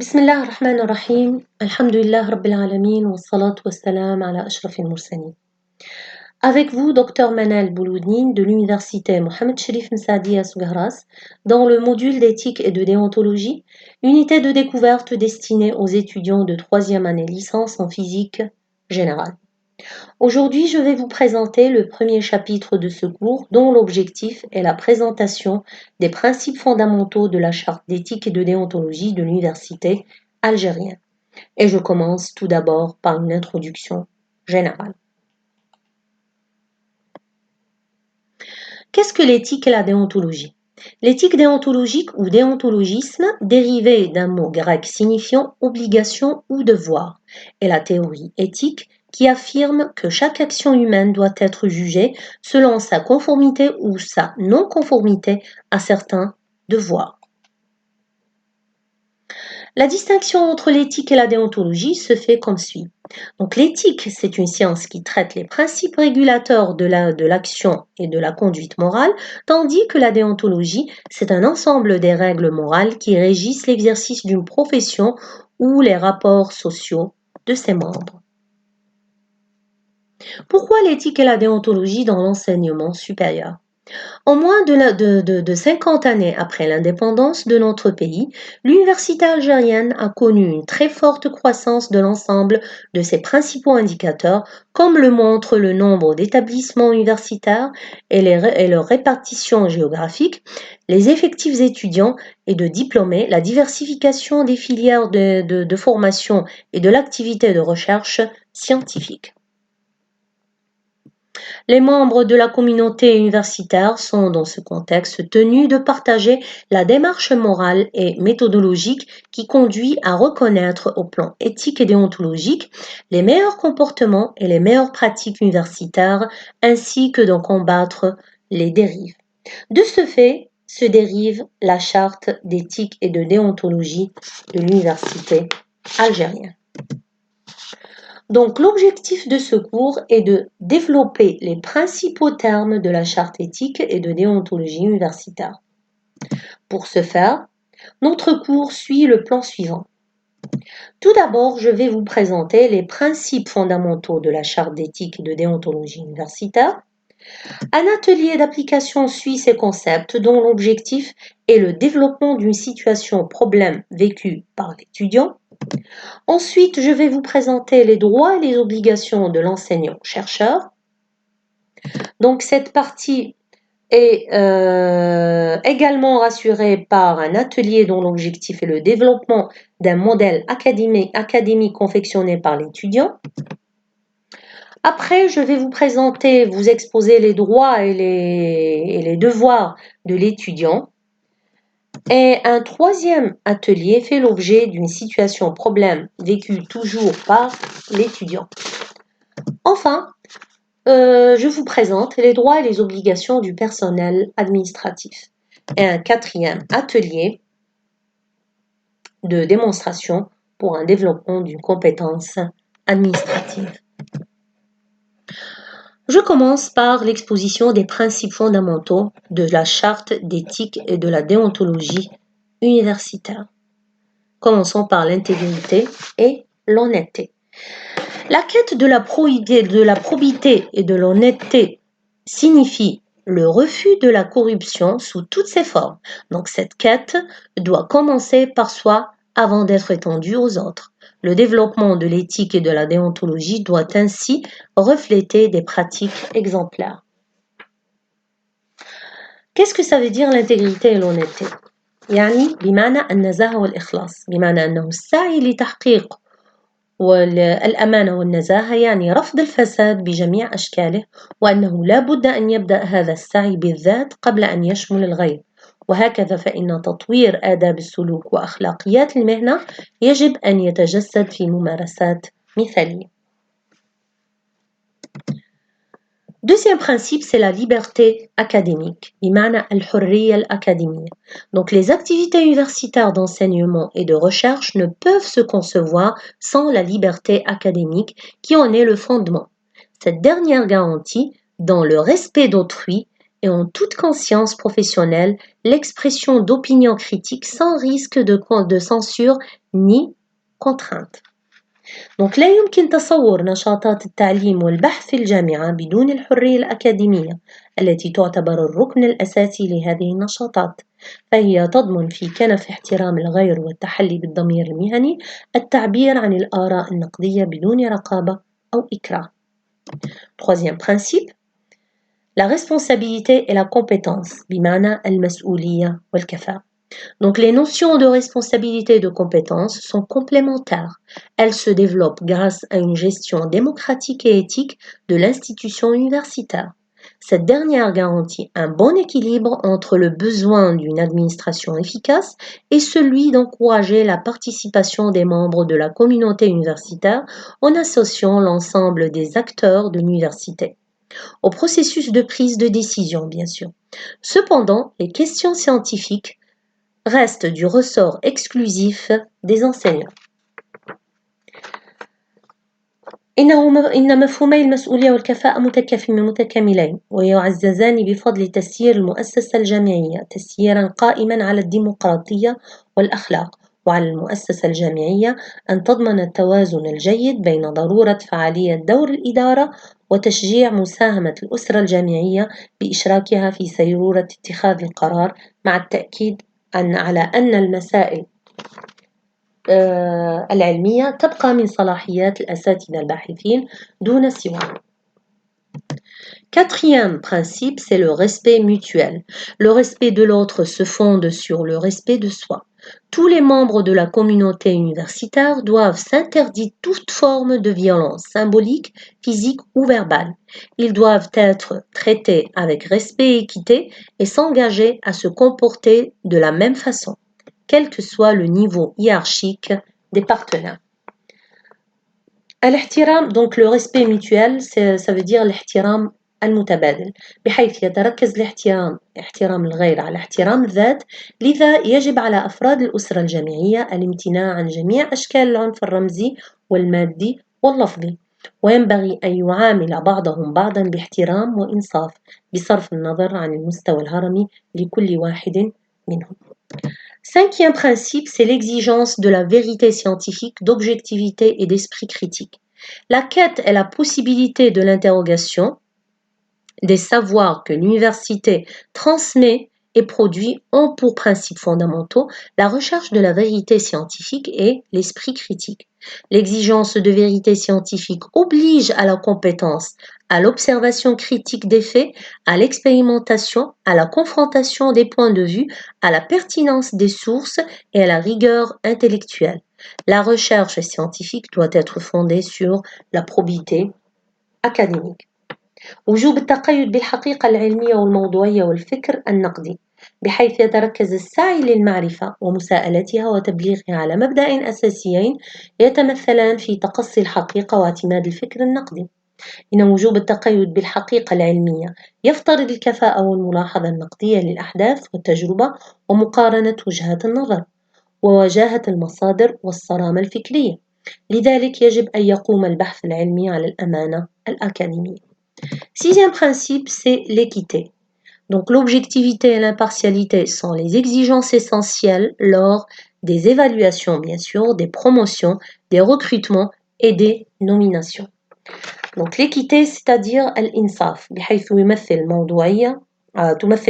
بسم الله الرحمن الرحيم الحمد لله رب العالمين والصلاة والسلام على أشرف المرسلين. Avec vous, Dr Manal Bouloudine de l'Université Mohamed Cherif Msaadi à Soughras, dans le module d'éthique et de déontologie, unité de découverte destinée aux étudiants de 3e année licence en physique générale. Aujourd'hui, je vais vous présenter le premier chapitre de ce cours dont l'objectif est la présentation des principes fondamentaux de la charte d'éthique et de déontologie de l'université algérienne. Et je commence tout d'abord par une introduction générale. Qu'est-ce que l'éthique et la déontologie? L'éthique déontologique ou déontologisme, dérivé d'un mot grec signifiant obligation ou devoir, est la théorie éthique qui affirme que chaque action humaine doit être jugée selon sa conformité ou sa non-conformité à certains devoirs. La distinction entre l'éthique et la déontologie se fait comme suit. Donc l'éthique, c'est une science qui traite les principes régulateurs de l'action et de la conduite morale, tandis que la déontologie, c'est un ensemble des règles morales qui régissent l'exercice d'une profession ou les rapports sociaux de ses membres. Pourquoi l'éthique et la déontologie dans l'enseignement supérieur? En moins de 50 années après l'indépendance de notre pays, l'université algérienne a connu une très forte croissance de l'ensemble de ses principaux indicateurs, comme le montre le nombre d'établissements universitaires et leur répartition géographique, les effectifs étudiants et de diplômés, la diversification des filières de formation et de l'activité de recherche scientifique. Les membres de la communauté universitaire sont dans ce contexte tenus de partager la démarche morale et méthodologique qui conduit à reconnaître au plan éthique et déontologique les meilleurs comportements et les meilleures pratiques universitaires ainsi que d'en combattre les dérives. De ce fait, se dérive la charte d'éthique et de déontologie de l'université algérienne. Donc l'objectif de ce cours est de développer les principaux termes de la charte éthique et de déontologie universitaire. Pour ce faire, notre cours suit le plan suivant. Tout d'abord, je vais vous présenter les principes fondamentaux de la charte d'éthique et de déontologie universitaire. Un atelier d'application suit ces concepts dont l'objectif est le développement d'une situation problème vécue par l'étudiant. Ensuite, je vais vous présenter les droits et les obligations de l'enseignant-chercheur. Donc, cette partie est également rassurée par un atelier dont l'objectif est le développement d'un modèle académique confectionné par l'étudiant. Après, je vais vous présenter, vous exposer les droits et les devoirs de l'étudiant. Et un troisième atelier fait l'objet d'une situation problème vécue toujours par l'étudiant. Enfin, je vous présente les droits et les obligations du personnel administratif. Et un quatrième atelier de démonstration pour un développement d'une compétence administrative. Je commence par l'exposition des principes fondamentaux de la charte d'éthique et de la déontologie universitaire. Commençons par l'intégrité et l'honnêteté. La quête de la probité et de l'honnêteté signifie le refus de la corruption sous toutes ses formes. Donc cette quête doit commencer par soi avant d'être étendue aux autres. Le développement de l'éthique et de la déontologie doit ainsi refléter des pratiques exemplaires. Qu'est-ce que ça veut dire l'intégrité et l'honnêteté? يعني بمعنى النزاهة والإخلاص، بمعنى أنه السعي لتحقيق والأمانة والنزاهة يعني رفض الفساد بجميع أشكاله، وأنه لا بد أن يبدأ هذا السعي بالذات قبل أن يشمل الغير، وهكذا فإن تطوير آداب السلوك وأخلاقيات المهنة يجب أن يتجسد في ممارسات مثالية. Deuxième principe, c'est la liberté académique, بمعنى الحرية الأكاديمية. Donc les activités universitaires d'enseignement et de recherche ne peuvent se concevoir sans la liberté académique qui en est le fondement. Cette dernière garantie, dans le respect d'autrui et en toute conscience professionnelle l'expression d'opinions critiques sans risque de censure ni contrainte. Donc لا يمكن تصور نشاطات التعليم والبحث في الجامعة بدون الحرية الأكاديمية التي تعتبر الركن الأساسي لهذه النشاطات، فهي تضمن في كنف احترام الغير والتحلي بالضمير المهني التعبير عن الآراء النقدية بدون رقابة أو إكراه. Troisième principe, la responsabilité et la compétence بمعنى المسؤولية والكفاءة. Donc les notions de responsabilité et de compétence sont complémentaires. Elles se développent grâce à une gestion démocratique et éthique de l'institution universitaire. Cette dernière garantit un bon équilibre entre le besoin d'une administration efficace et celui d'encourager la participation des membres de la communauté universitaire en associant l'ensemble des acteurs de l'université au processus de prise de décision, bien sûr. Cependant, les questions scientifiques reste du ressort exclusif des enseignants. إن مفهومي المسؤولية والكفاءة متكاملين ويعززان بفضل تسيير المؤسسة الجامعية تسييرا قائما على الديمقراطية والأخلاق، وعلى المؤسسة الجامعية أن تضمن التوازن الجيد بين ضرورة فعالية دور الإدارة وتشجيع مساهمة الأسرة الجامعية بإشراكها في سيرورة اتخاذ القرار، مع التأكيد على أن المسائل العلمية تبقى من صلاحيات الأساتذة الباحثين دون سواه. Quatrième principe, c'est le respect mutuel. Le respect de l'autre se fonde sur le respect de soi. Tous les membres de la communauté universitaire doivent s'interdire toute forme de violence symbolique, physique ou verbale. Ils doivent être traités avec respect et équité et s'engager à se comporter de la même façon, quel que soit le niveau hiérarchique des partenaires. الاحترام, donc le respect mutuel, ça veut dire الاحترام المتبادل بحيث يتركز احترام الغير على احترام الذات. لذا يجب على أفراد الأسرة الجامعية الامتناع عن جميع أشكال العنف الرمزي والمادي واللفظي، وينبغي أن يعامل بعضهم بعضا باحترام وإنصاف بصرف النظر عن المستوى الهرمي لكل واحد منهم. Cinquième principe, c'est l'exigence de la vérité scientifique, d'objectivité et d'esprit critique. La quête est la possibilité de l'interrogation des savoirs que l'université transmet et produit ont pour principes fondamentaux la recherche de la vérité scientifique et l'esprit critique. L'exigence de vérité scientifique oblige à la compétence, à l'observation critique des faits, à l'expérimentation, à la confrontation des points de vue, à la pertinence des sources et à la rigueur intellectuelle. La recherche scientifique doit être fondée sur la probité académique. وجوب التقيد بالحقيقة العلمية والموضوعية والفكر النقدي بحيث يتركز السعي للمعرفة ومساءلتها وتبليغها على مبدأين أساسيين يتمثلان في تقصي الحقيقة واعتماد الفكر النقدي. إن وجوب التقيد بالحقيقة العلمية يفترض الكفاءة والملاحظة النقدية للأحداث والتجربة ومقارنة وجهات النظر ووجاهة المصادر والصرامة الفكرية. لذلك يجب أن يقوم البحث العلمي على الأمانة الأكاديمية. Sixième principe, c'est l'équité. Donc l'objectivité et l'impartialité sont les exigences essentielles lors des évaluations, bien sûr, des promotions, des recrutements et des nominations. Donc l'équité, c'est-à-dire الإنصاف بحيث تمثل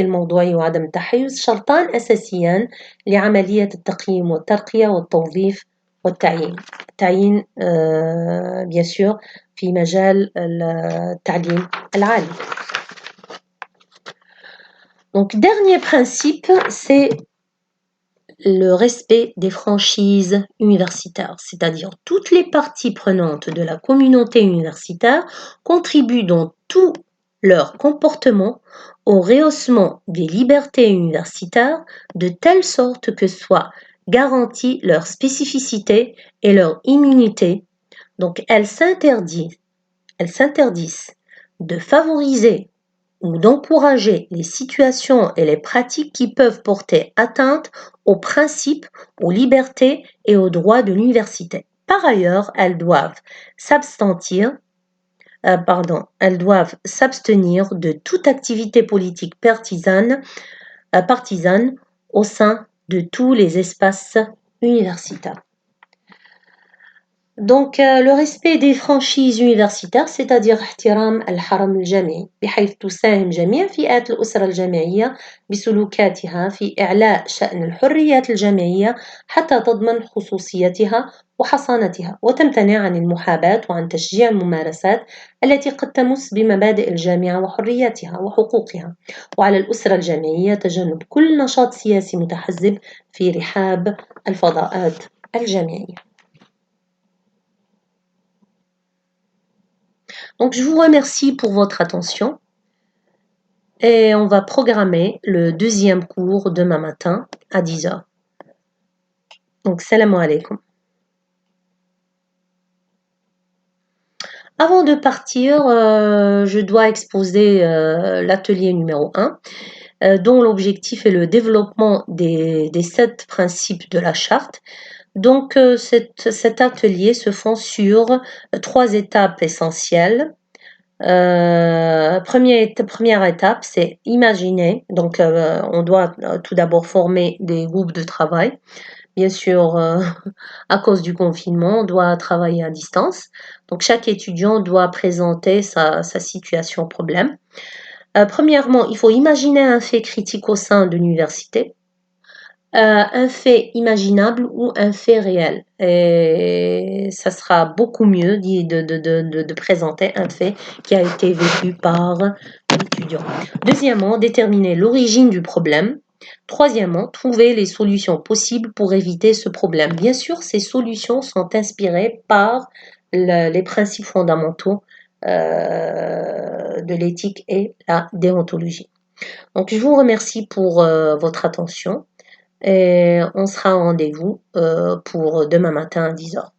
الموضوعية وعدم التحيز شرطان أساسيان لعملية التقييم والترقية والتوظيف والتعيين. التعيين bien sûr في مجال التعليم العالي. Donc dernier principe, c'est le respect des franchises universitaires, c'est-à-dire toutes les parties prenantes de la communauté universitaire contribuent dans tout leur comportement au rehaussement des libertés universitaires de telle sorte que soit garantie leur spécificité et leur immunité. Donc elles s'interdisent de favoriser ou d'encourager les situations et les pratiques qui peuvent porter atteinte aux principes, aux libertés et aux droits de l'université. Par ailleurs, elles doivent s'abstenir elles doivent s'abstenir de toute activité politique partisane au sein de tous les espaces universitaires. Donc, le respect des franchises universitaires, c'est-à-dire احترام الحرم الجامعي بحيث تساهم جميع فئات الأسرة الجامعية بسلوكاتها في إعلاء شأن الحريات الجامعية حتى تضمن خصوصيتها وحصانتها وتمتنع عن المحاباة وعن تشجيع الممارسات التي قد تمس بمبادئ الجامعة وحرياتها وحقوقها، وعلى الأسرة الجامعية تجنب كل نشاط سياسي متحزب في رحاب الفضاءات الجامعية. Donc, je vous remercie pour votre attention et on va programmer le deuxième cours demain matin à 10h. Donc, salam alaikum. Avant de partir, je dois exposer l'atelier numéro 1, dont l'objectif est le développement des 7 principes de la charte. Donc, cet atelier se fonde sur 3 étapes essentielles. Première étape, c'est imaginer. Donc, on doit tout d'abord former des groupes de travail. Bien sûr, à cause du confinement, on doit travailler à distance. Donc, chaque étudiant doit présenter sa situation problème. Premièrement, il faut imaginer un fait critique au sein de l'université. Un fait imaginable ou un fait réel. Et ça sera beaucoup mieux de présenter un fait qui a été vécu par l'étudiant. Deuxièmement, déterminer l'origine du problème. Troisièmement, trouver les solutions possibles pour éviter ce problème. Bien sûr, ces solutions sont inspirées par les principes fondamentaux de l'éthique et la déontologie. Donc, je vous remercie pour votre attention. Et on sera au rendez-vous pour demain matin à 10h.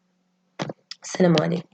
Salam alaikum.